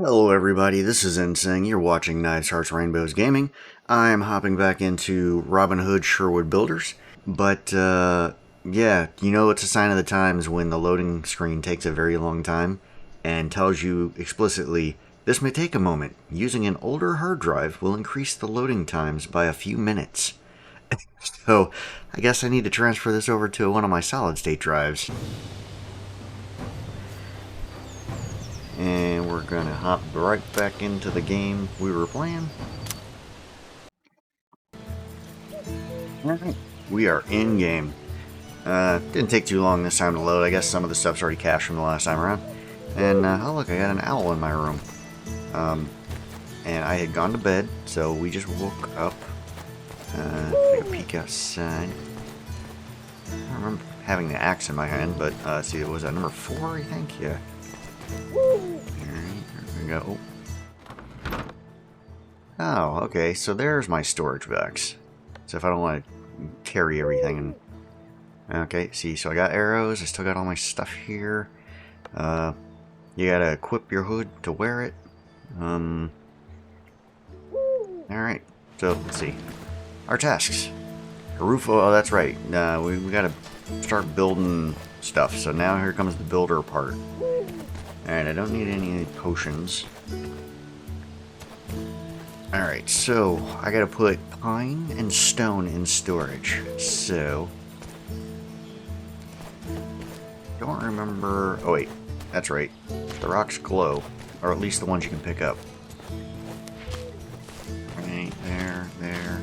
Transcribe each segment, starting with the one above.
Hello everybody, this is Insane. You're watching KnivesHeartsRainbows Gaming. I'm hopping back into Robin Hood Sherwood Builders. But, yeah, it's a sign of the times when the loading screen takes a very long time and tells you explicitly, this may take a moment. Using an older hard drive will increase the loading times by a few minutes. So, I guess I need to transfer this over to one of my solid-state drives. And we're gonna hop right back into the game we were playing. Alright, we are in game. Didn't take too long this time to load. I guess some of the stuff's already cached from the last time around. And, oh look, I got an owl in my room. And I had gone to bed, so we just woke up. Take a peek outside. I don't remember having the axe in my hand, but, see, it was number 4, I think? Yeah. Alright, there we go. Oh, okay, so there's my storage box. So if I don't want to carry everything. Okay, see, so I got arrows, I still got all my stuff here. You gotta equip your hood to wear it. Alright, so let's see. Our tasks. A roof, oh, that's right. We gotta start building stuff. So now here comes the builder part. Alright, I don't need any potions. Alright, so I gotta put pine and stone in storage. So don't remember. Oh wait, that's right. The rocks glow, or at least the ones you can pick up. Right there, there.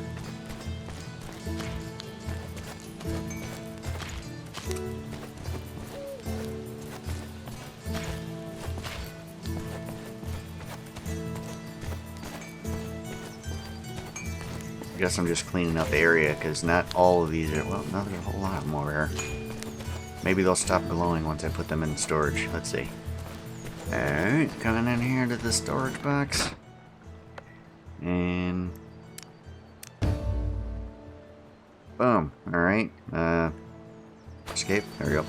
I guess I'm just cleaning up the area because not all of these are. Well, no, there's a whole lot more there. Maybe they'll stop glowing once I put them in storage. Let's see. Alright, coming in here to the storage box. And boom. Alright. Escape. There we go.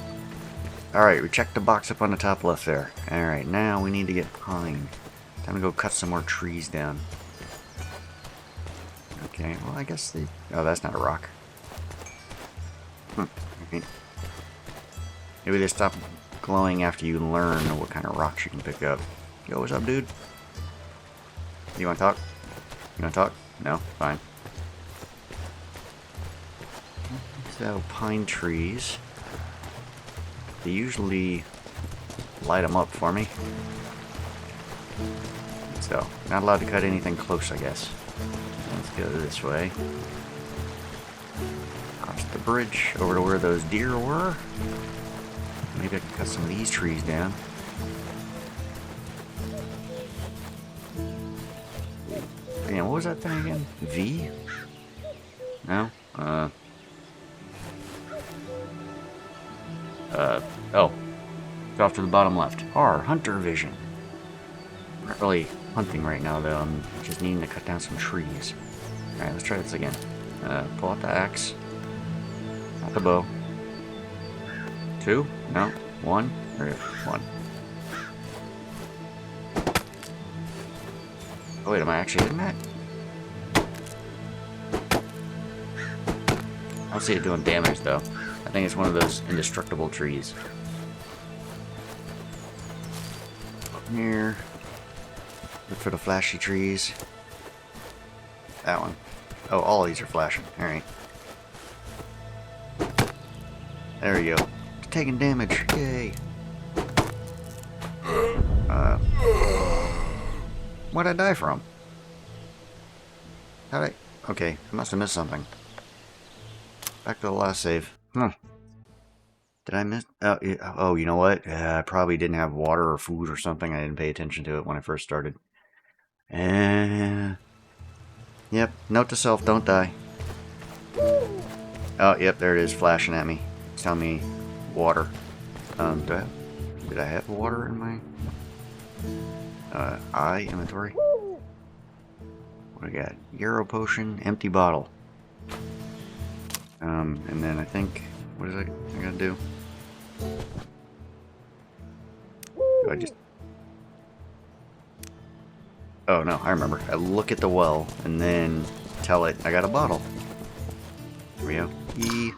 Alright, we checked the box up on the top left there. Alright, now we need to get pine. Time to go cut some more trees down. Okay, well I guess they... Oh, that's not a rock. Okay. Maybe they stop glowing after you learn what kind of rocks you can pick up. Yo, what's up, dude? You wanna talk? You wanna talk? No? Fine. So, pine trees. They usually light them up for me. So, not allowed to cut anything close, I guess. Let's go this way. Across the bridge over to where those deer were. Maybe I can cut some of these trees down. Man, what was that thing again? V? No? Oh. It's off to the bottom left. R, hunter vision. I'm not really hunting right now, though. I'm just needing to cut down some trees. Alright, let's try this again. Pull out the axe. Not the bow. 2? No. 1? There we go. 1. Oh wait, am I actually hitting that? I don't see it doing damage though. I think it's one of those indestructible trees. Here. Look for the flashy trees. That one. Oh, all of these are flashing. Alright. There we go. Taking damage. Yay. What'd I die from? How'd I... Okay, I must have missed something. Back to the last save. Did I miss... Oh, you know what? I probably didn't have water or food or something. I didn't pay attention to it when I first started. Yep, note to self, don't die. Oh, yep, there it is, flashing at me. It's telling me water. Did I have water in my inventory? What do I got? Yarrow potion, empty bottle. And then I think, what is I gotta do? Do I just Oh no, I remember. I look at the well and then tell it I got a bottle. Here we go. E.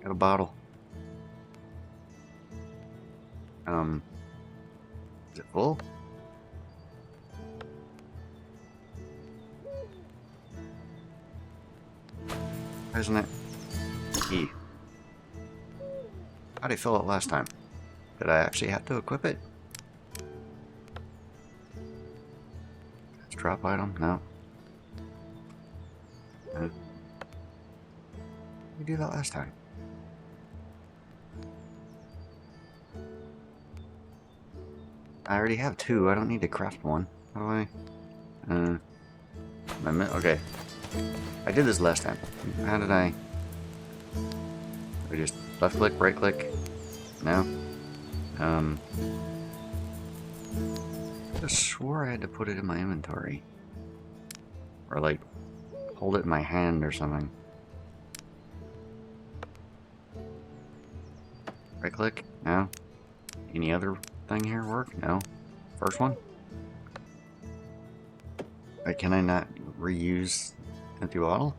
Got a bottle. Is it full? Isn't it? E. How'd I fill it last time? Did I actually have to equip it? Let's drop item? No. No. We did that last time. I already have 2. I don't need to craft one. How do I? Okay. I did this last time. How did I just left click, right click? No. I just swore I had to put it in my inventory. Or like, hold it in my hand or something. Right click? No. Any other thing here work? No. First one? Can I not reuse empty bottle?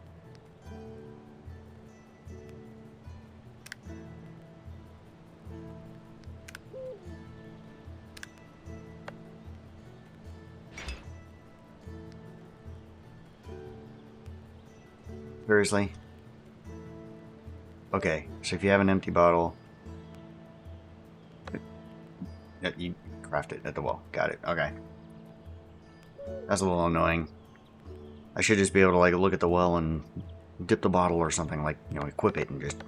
Seriously? Okay, so if you have an empty bottle, you craft it at the well. Got it. Okay. That's a little annoying. I should just be able to like look at the well and dip the bottle or something, like, you know, equip it and just...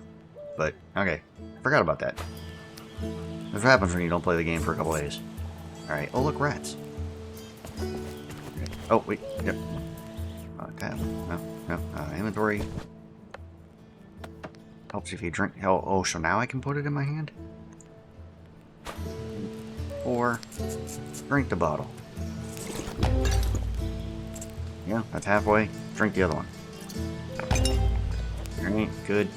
But, okay. I forgot about that. That's what happens when you don't play the game for a couple days. Alright. Oh, look, rats. Oh, wait. Yep. Tab. No. Inventory. Helps if you drink. Oh, so now I can put it in my hand? Or drink the bottle. Yeah, that's halfway. Drink the other one. Alright, good.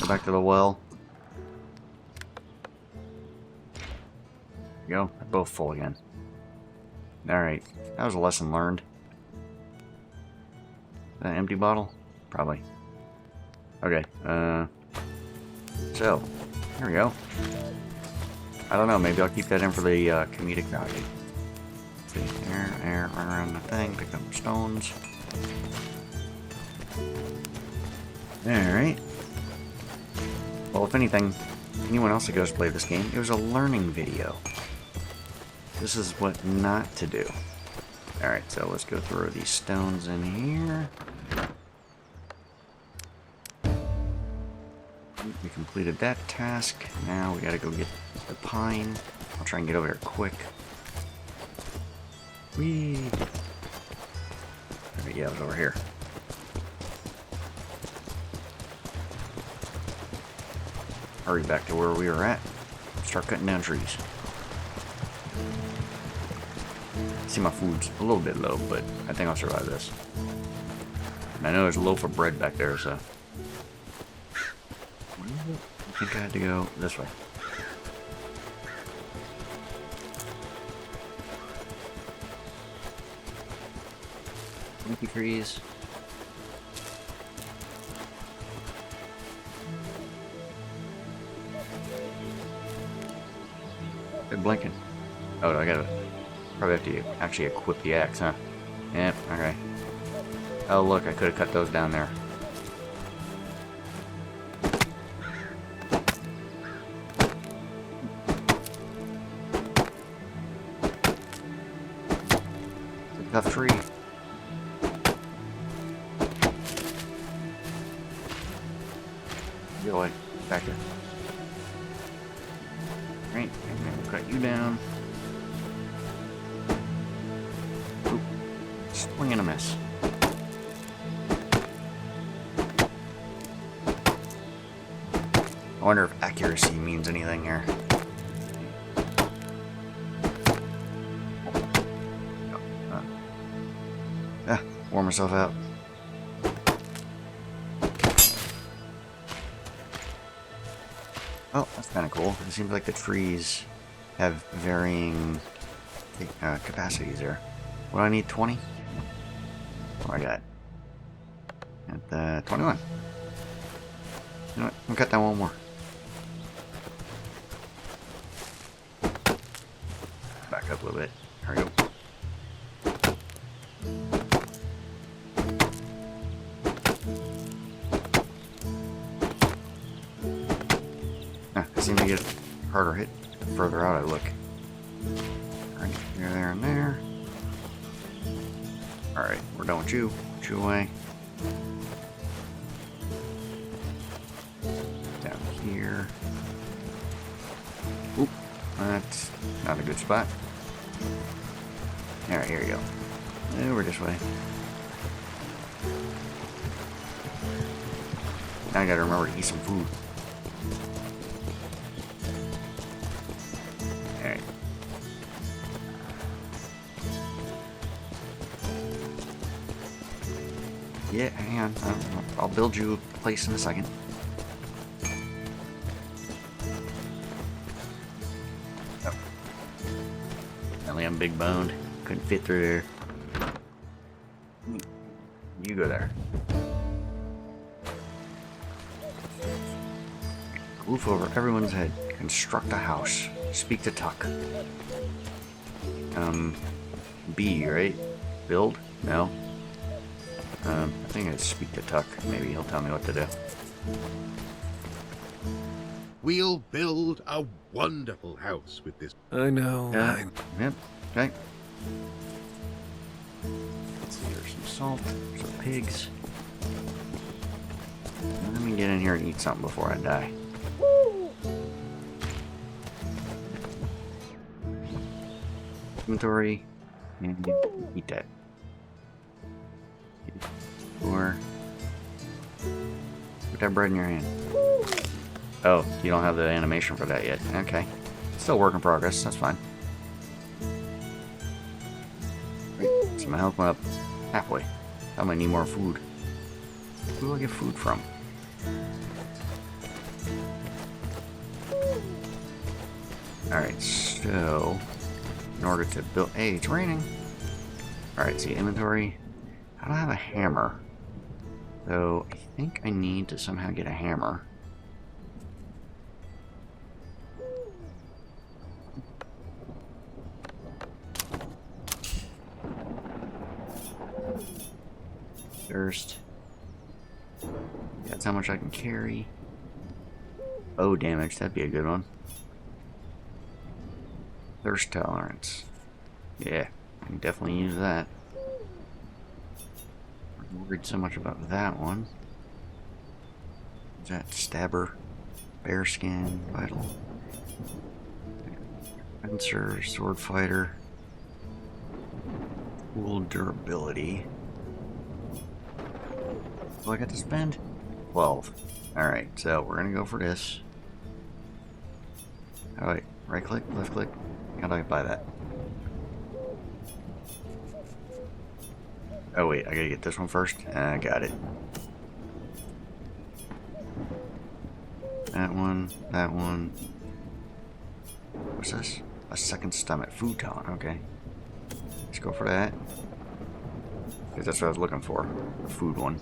Go back to the well. There you go. They're both full again. Alright, that was a lesson learned. An empty bottle? Probably. Okay, so, here we go. I don't know, maybe I'll keep that in for the comedic value. See, there, run around the thing, pick up the stones. Alright. Well, if anything, anyone else that goes to play this game, it was a learning video. This is what not to do. Alright, so let's go through these stones in here. We completed that task. Now we gotta go get the pine. I'll try and get over here quick. Whee! Yeah, it was over here. Hurry back to where we were at. Start cutting down trees. See, my food's a little bit low, but I think I'll survive this. And I know there's a loaf of bread back there, so... I think I had to go this way. Empty trees. They're blinking. Oh, I gotta probably have to actually equip the axe, huh? Yep, okay. Oh, look, I could have cut those down there. It's a tough tree. Get away. Back here. Right, and then we'll cut you down. Oop. Swing and a miss. I wonder if accuracy means anything here. Wore myself out. Well, that's kind of cool. It seems like the trees have varying capacities there. What do I need? 20? What do I got? At 21. You know what? I'll cut that one more. Back up a little bit. There we go. I seem to get harder hit the further out I look. Alright, there, and there. Alright, we're done with you. Put you away. Down here. Oop, that's not a good spot. Alright, here you go. Over this way. Now I gotta remember to eat some food. Alright. Yeah, hang on. I'll build you a place in a second. Oh. Apparently I'm big boned. Couldn't fit through there. You go there. Roof over everyone's head. Construct a house. Speak to Tuck. B, right? Build? No. I think I'd speak to Tuck. Maybe he'll tell me what to do. We'll build a wonderful house with this. I know. Yep. Okay. Let's see, there's some salt, some pigs. Let me get in here and eat something before I die. Inventory, and eat that. Or put that bread in your hand. Oh, you don't have the animation for that yet. Okay. Still work in progress, that's fine. Right, so my health went up halfway. I might need more food. Who do I get food from? Alright, so in order to build... Hey, it's raining! Alright, see, inventory. I don't have a hammer. So, I think I need to somehow get a hammer. First. That's how much I can carry. Bow damage, that'd be a good one. Thirst tolerance. Yeah, I can definitely use that. I'm worried so much about that one. Is that stabber? Bear skin, vital. Fencer, sword fighter. Cool durability. What do I got to spend? 12. Alright, so we're gonna go for this. Alright, right click, left click. How do I buy that? Oh wait, I gotta get this one first. I got it. That one, that one. What's this? A second stomach. Food talent, okay. Let's go for that. Because that's what I was looking for. The food one.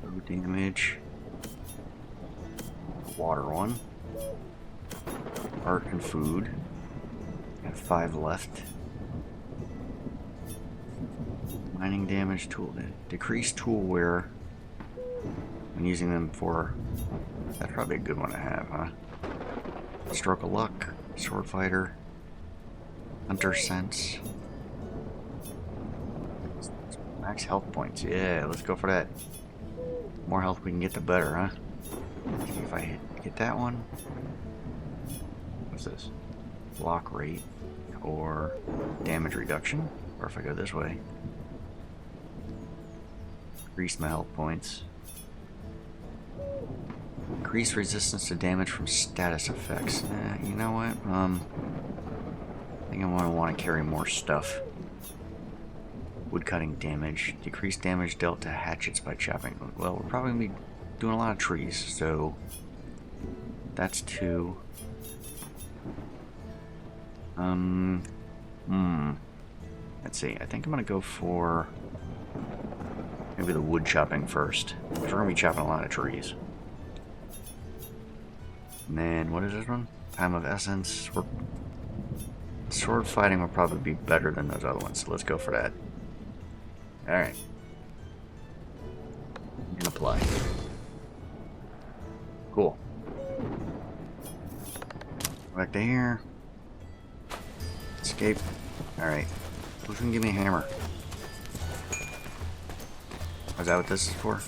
Low damage. Water one. Art and food. Got 5 left. Mining damage, tool. Decreased tool wear when using them for. That's probably a good one to have, huh? Stroke of luck. Sword fighter. Hunter sense. Max health points. Yeah, let's go for that. The more health we can get, the better, huh? See if I get that one. What's this? Block rate or damage reduction, or if I go this way, increase my health points. Increase resistance to damage from status effects. You know what? I think I want to carry more stuff. Wood cutting damage. Decrease damage dealt to hatchets by chopping. Well, we're probably going to be doing a lot of trees, so that's 2. Let's see. I think I'm gonna go for maybe the wood chopping first, because we're gonna be chopping a lot of trees. And then what is this one? Time of Essence. Sword fighting will probably be better than those other ones, so let's go for that. Alright. And apply. Cool. Back to here. Escape. Alright. Who's gonna give me a hammer? Is that what this is for?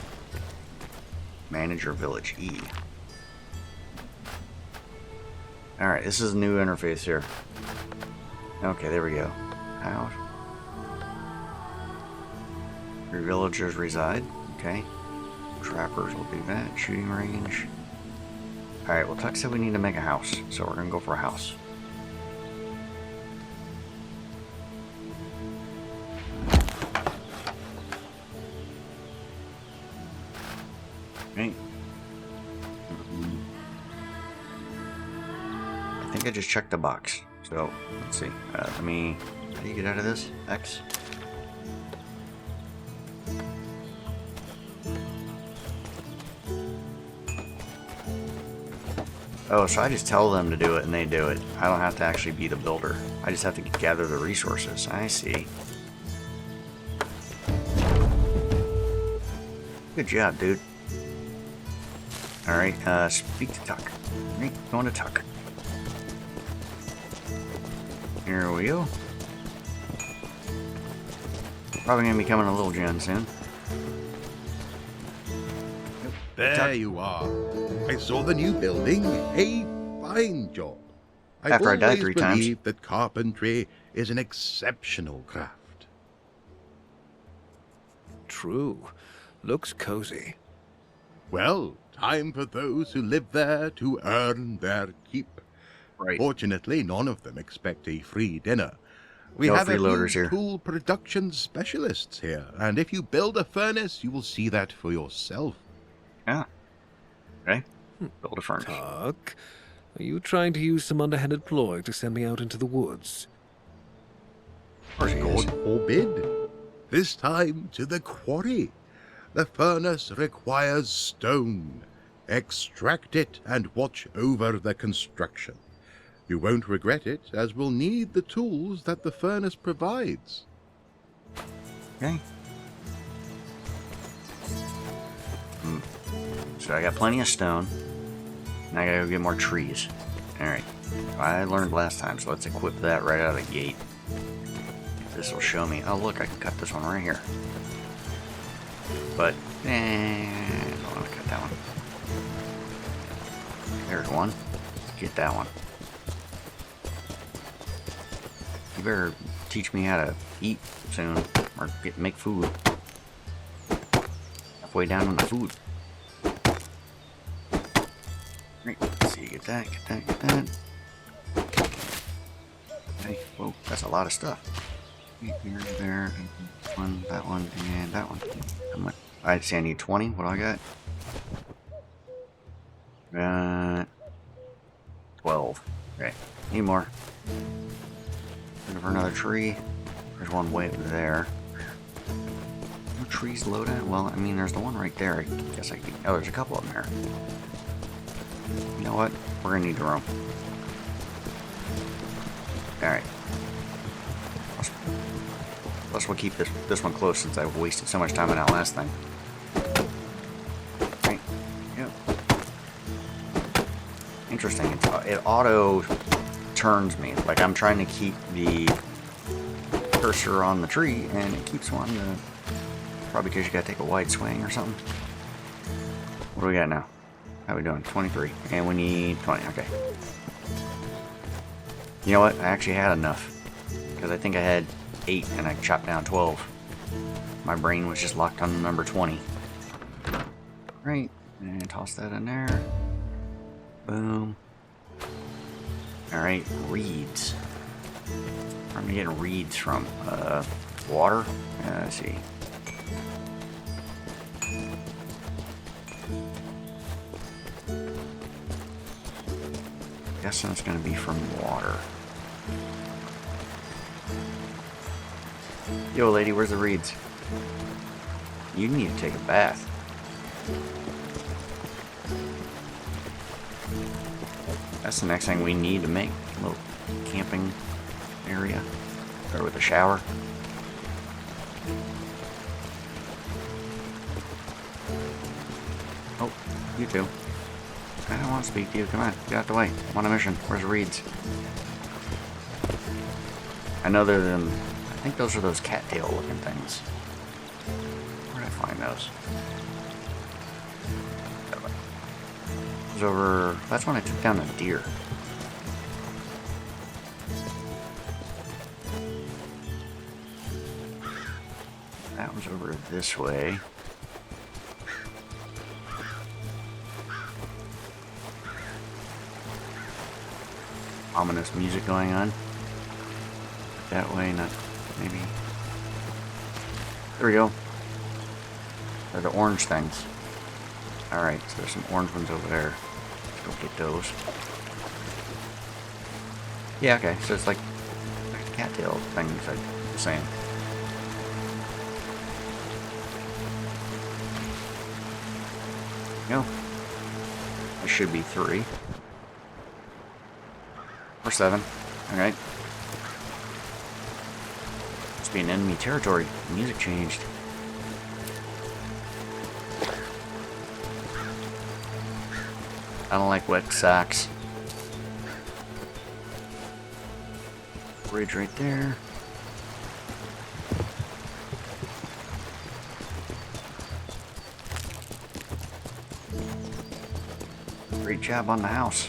Manage your village. E. Alright, this is a new interface here. Okay, there we go. House. Your villagers reside. Okay. Trappers will do that. Shooting range. Alright, well, Tuck said we need to make a house, so we're gonna go for a house. Okay. I think I just checked the box. So, let's see. Let me... How do you get out of this? X? Oh, so I just tell them to do it and they do it. I don't have to actually be the builder. I just have to gather the resources. I see. Good job, dude. Alright, speak to Tuck. Alright, going to Tuck. Here we go. Probably gonna be coming a little gen soon. There you are. I saw the new building. A fine job. After I died 3 times. believed that carpentry is an exceptional craft. True. Looks cozy. Well, time for those who live there to earn their keep. Right. Fortunately, none of them expect a free dinner. We No have a freeloaders few here. tool production specialists here, and if you build a furnace, you will see that for yourself. Yeah. Okay. Build a furnace. Tuck, are you trying to use some underhanded ploy to send me out into the woods? Of course he is. God forbid. This time to the quarry. The furnace requires stone. Extract it and watch over the construction. You won't regret it, as we'll need the tools that the furnace provides. Okay. So I got plenty of stone. Now I gotta go get more trees. Alright. I learned last time, so let's equip that right out of the gate. This will show me. Oh, look, I can cut this one right here. But, I don't want to cut that one. There's one. Get that one. You better teach me how to eat soon, or make food. Halfway down on the food. Right, let's see, get that, get that, get that. Okay, whoa, that's a lot of stuff. Here, there, that one, and that one. Alright, see, I need 20. What do I got? 12. Okay, need more. Looking for another tree. There's one way up there. No trees loaded? Well, I mean, there's the one right there. I guess I can. Oh, there's a couple of them there. You know what? We're gonna need the room. Alright. Plus, we'll keep this one close since I've wasted so much time on that last thing. Right. Yep. Interesting. It auto turns me. Like I'm trying to keep the cursor on the tree, and it keeps one. Probably because you gotta take a wide swing or something. What do we got now? How are we doing? 23. And we need 20. Okay. You know what? I actually had enough. Because I think I had 8 and I chopped down 12. My brain was just locked on number 20. Right. And toss that in there. Boom. Alright. Reeds. Where am I getting reeds from? Water? Let's see. Guessing it's going to be from water. Yo, lady, where's the reeds? You need to take a bath. That's the next thing we need to make. A little camping area. Or with a shower. Oh, you two. I don't want to speak to you. Come on, get out the way. I'm on a mission. Where's the reeds? I know they're them. I think those are those cattail looking things. Where did I find those? It was over. That's when I took down a deer. That was over this way. Ominous music going on. That way, not maybe. There we go. They're the orange things. Alright, so there's some orange ones over there. Let's go get those. Yeah, okay, so it's like cattail things I was saying. No. There should be 3. Or 7. Alright. Must be an enemy territory. The music changed. I don't like wet socks. Bridge right there. Great job on the house.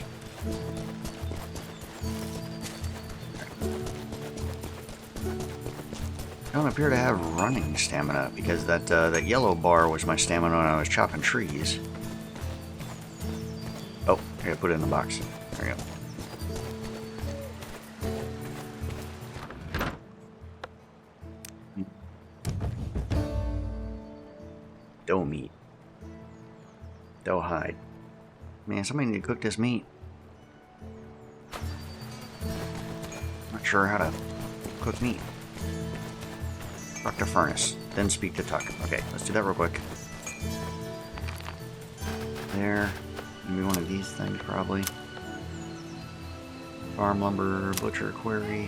I don't appear to have running stamina because that yellow bar was my stamina when I was chopping trees. Oh, I gotta put it in the box. There you go. Dough meat. Dough hide. Man, somebody need to cook this meat. Not sure how to cook meat. Talk to Furnace, then speak to Tuck. Okay, let's do that real quick. There. Maybe one of these things, probably. Farm lumber, butcher quarry.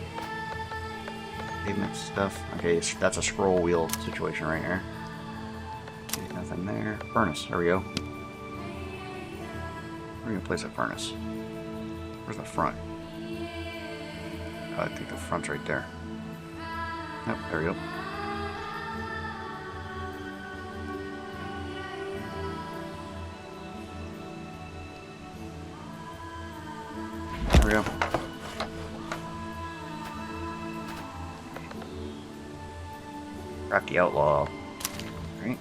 Pavement stuff. Okay, that's a scroll wheel situation right here. There's nothing there. Furnace, there we go. We're gonna place a furnace. Where's the front? Oh, I think the front's right there. Yep, there we go. There we go. Crafty outlaw. Right.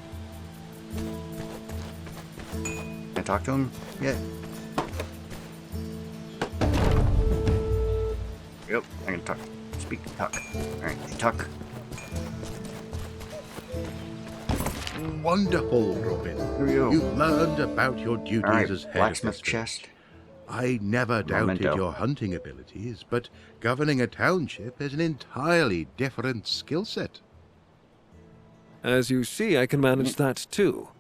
Can I talk to him? Yeah. Yep, I can talk. Speak to Tuck. Alright, hey, Tuck. Wonderful, Robin. Here we go. You've learned about your duties Alright, as head blacksmith of this chest. I never doubted Memento. your hunting abilities, but governing a township is an entirely different skill set. As you see, I can manage that too.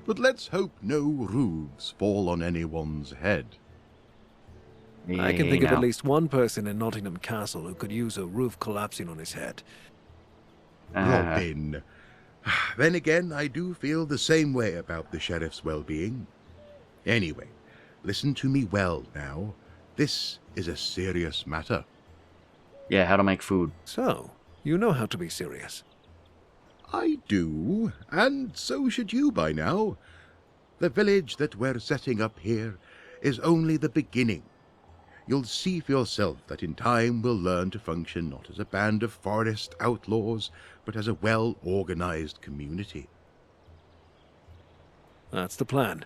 But let's hope no roofs fall on anyone's head. I can think of Now. at least one person in Nottingham Castle who could use a roof collapsing on his head. Robin. Then again, I do feel the same way about the sheriff's well-being. Anyway, listen to me well now. This is a serious matter. Yeah, how to make food. So, you know how to be serious. I do, and so should you by now. The village that we're setting up here is only the beginning. You'll see for yourself that in time we'll learn to function not as a band of forest outlaws, but as a well-organized community. That's the plan.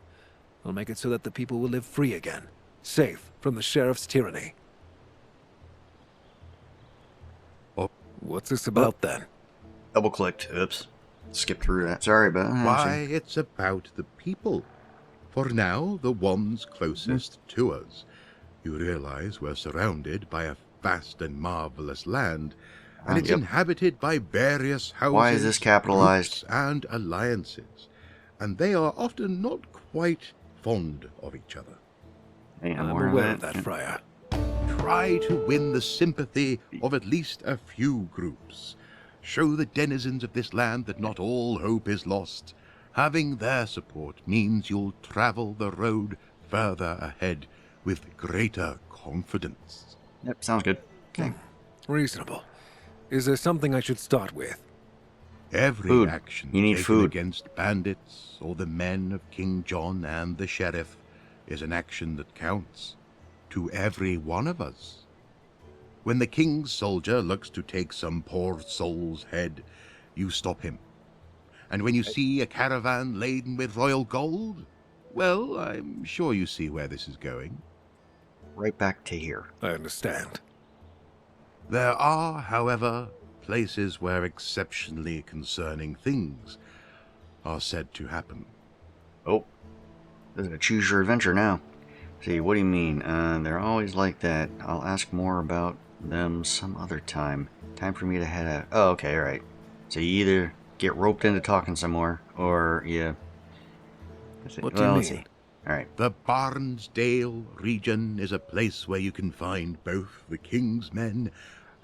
I'll make it so that the people will live free again, safe from the sheriff's tyranny. Oh. What's this about then? Double clicked. Oops. Skip through that. Sorry, but Why, it's about the people. For now, the ones closest to us. You realize we're surrounded by a vast and marvelous land, and it's Yep. inhabited by various houses, Why is this capitalized? groups, and alliances, and they are often not quite fond of each other. Hey, I'm aware aware of that, Yeah. Friar. Try to win the sympathy of at least a few groups. Show the denizens of this land that not all hope is lost. Having their support means you'll travel the road further ahead with greater confidence. Yep, sounds good. Okay. Reasonable. Is there something I should start with? Every Food. action You need taken food. against bandits or the men of King John and the sheriff is an action that counts to every one of us. When the king's soldier looks to take some poor soul's head, you stop him. And when you see a caravan laden with royal gold, well, I'm sure you see where this is going. Right back to here. I understand. There are, however, places where exceptionally concerning things are said to happen. Oh, this is a choose your adventure now. See, what do you mean? They're always like that. I'll ask more about them some other time. Time for me to head out. Oh, okay, alright. So you either get roped into talking some more, or you... What do you let's mean? see. Alright. The Barnesdale region is a place where you can find both the king's men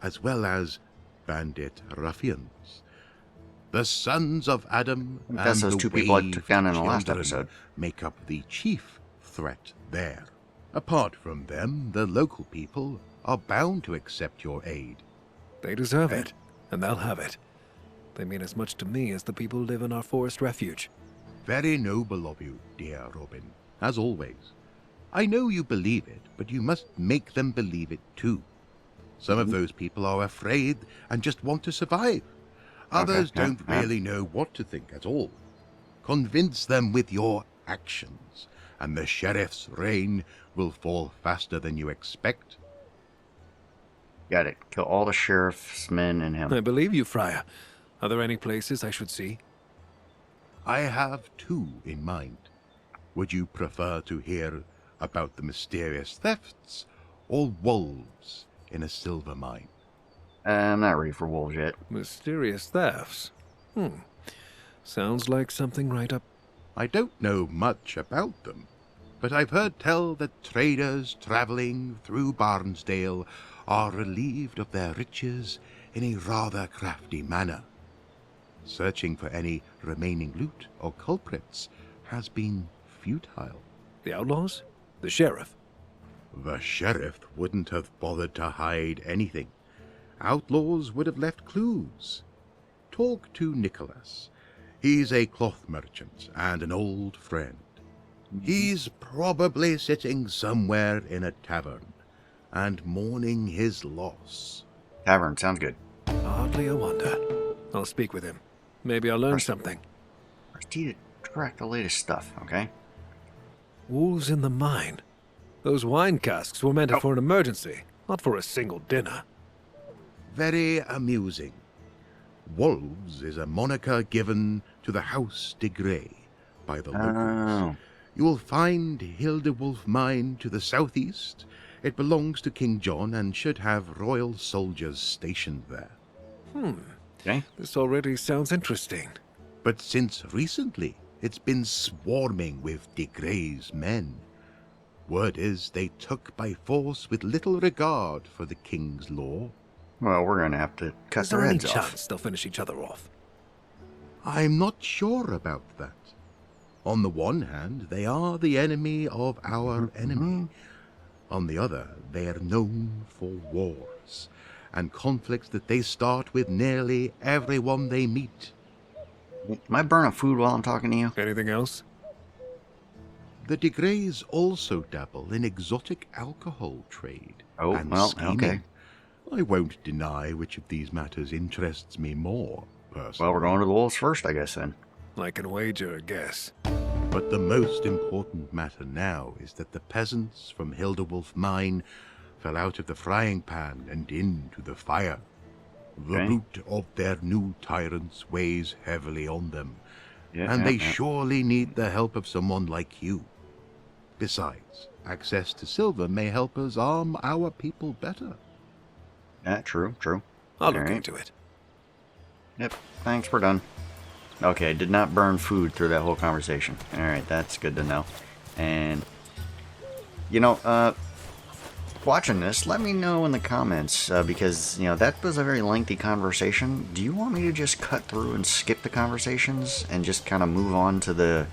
as well as bandit ruffians. The sons of Adam I think and that's those the two people I waved took down in the last children episode. make up the chief threat there. Apart from them, the local people are bound to accept your aid. They deserve it, and they'll have it. They mean as much to me as the people who live in our forest refuge. Very noble of you, dear Robin, as always. I know you believe it, but you must make them believe it too. Some of those people are afraid and just want to survive. Others yeah, don't yeah. really know what to think at all. Convince them with your actions, and the sheriff's reign will fall faster than you expect. Got it. Kill all the sheriff's men and him. I believe you, Friar. Are there any places I should see? I have two in mind. Would you prefer to hear about the mysterious thefts or wolves in a silver mine? I'm not ready for wolves yet. Mysterious thefts. Sounds like something right up... I don't know much about them, but I've heard tell that traders traveling through Barnesdale are relieved of their riches in a rather crafty manner. Searching for any remaining loot or culprits has been futile. The outlaws? The sheriff? The sheriff wouldn't have bothered to hide anything. Outlaws would have left clues. Talk to Nicholas. He's a cloth merchant and an old friend. He's probably sitting somewhere in a tavern and mourning his loss. Tavern, sounds good. Hardly a wonder. I'll speak with him. Maybe I'll learn something. Press T to track the latest stuff, okay? Wolves in the mine. Those wine casks were meant for an emergency, not for a single dinner. Very amusing. Wolves is a moniker given to the House de Grey by the locals. Oh. You will find Hildewolf Mine to the southeast. It belongs to King John and should have royal soldiers stationed there. Okay. This already sounds interesting. But since recently, it's been swarming with de Grey's men. Word is they took by force with little regard for the king's law. Well, we're gonna have to cut Is their there any heads off. chance they'll finish each other off? I'm not sure about that. On the one hand, they are the enemy of our enemy. On the other, they are known for wars and conflicts that they start with nearly everyone they meet. Am I burning food while I'm talking to you? Anything else? The de Greys also dabble in exotic alcohol trade Oh, and well, scheming. okay. I won't deny which of these matters interests me more, personally. Well, we're going to the wolves first, I guess, then. I can wager a guess. But the most important matter now is that the peasants from Hildewolf Mine fell out of the frying pan and into the fire. The Okay. root of their new tyrants weighs heavily on them, Yeah, and they yeah. surely need the help of someone like you. Besides, access to silver may help us arm our people better. Yeah, true, true. I'll look Alright. into it. Yep, thanks, we're done. Okay, did not burn food through that whole conversation. Alright, that's good to know. And, you know, watching this, let me know in the comments, because, you know, that was a very lengthy conversation. Do you want me to just cut through and skip the conversations and just kind of move on to the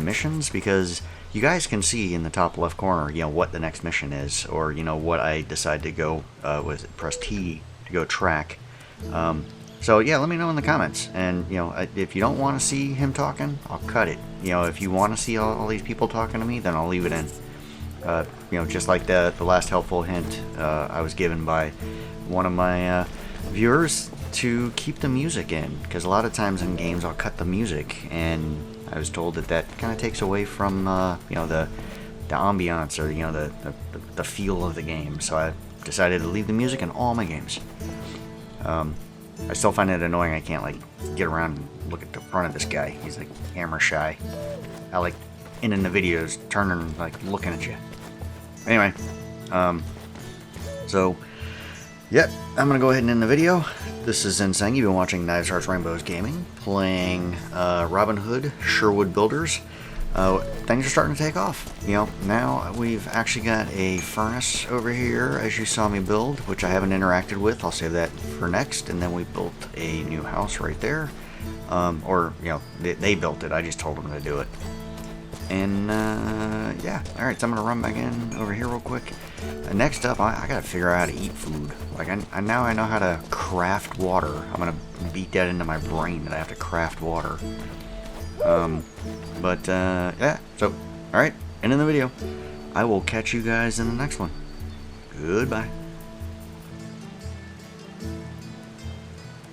missions? Because you guys can see in the top left corner, you know, what the next mission is, or, you know, what I decide to go, press T to go track. So yeah, let me know in the comments. And, you know, if you don't want to see him talking, I'll cut it. You know, if you want to see all these people talking to me, then I'll leave it in. You know, just like the last helpful hint I was given by one of my viewers to keep the music in, because a lot of times in games I'll cut the music, and I was told that kind of takes away from you know, the ambiance, or, you know, the feel of the game. So I decided to leave the music in all my games. I still find it annoying I can't, like, get around and look at the front of this guy. He's like camera shy. I like ending the videos turning, like, looking at you. Anyway, so, yep, I'm gonna go ahead and end the video. This is Insane. You've been watching Knives Hearts Rainbows Gaming, playing Robin Hood, Sherwood Builders. Things are starting to take off. You know, now we've actually got a furnace over here, as you saw me build, which I haven't interacted with. I'll save that for next. And then we built a new house right there. Or, you know, they built it. I just told them to do it. And, yeah. Alright, so I'm going to run back in over here real quick. Next up, I got to figure out how to eat food. Like, now I know how to craft water. I'm going to beat that into my brain that I have to craft water. Yeah, so, alright, end of the video. I will catch you guys in the next one. Goodbye.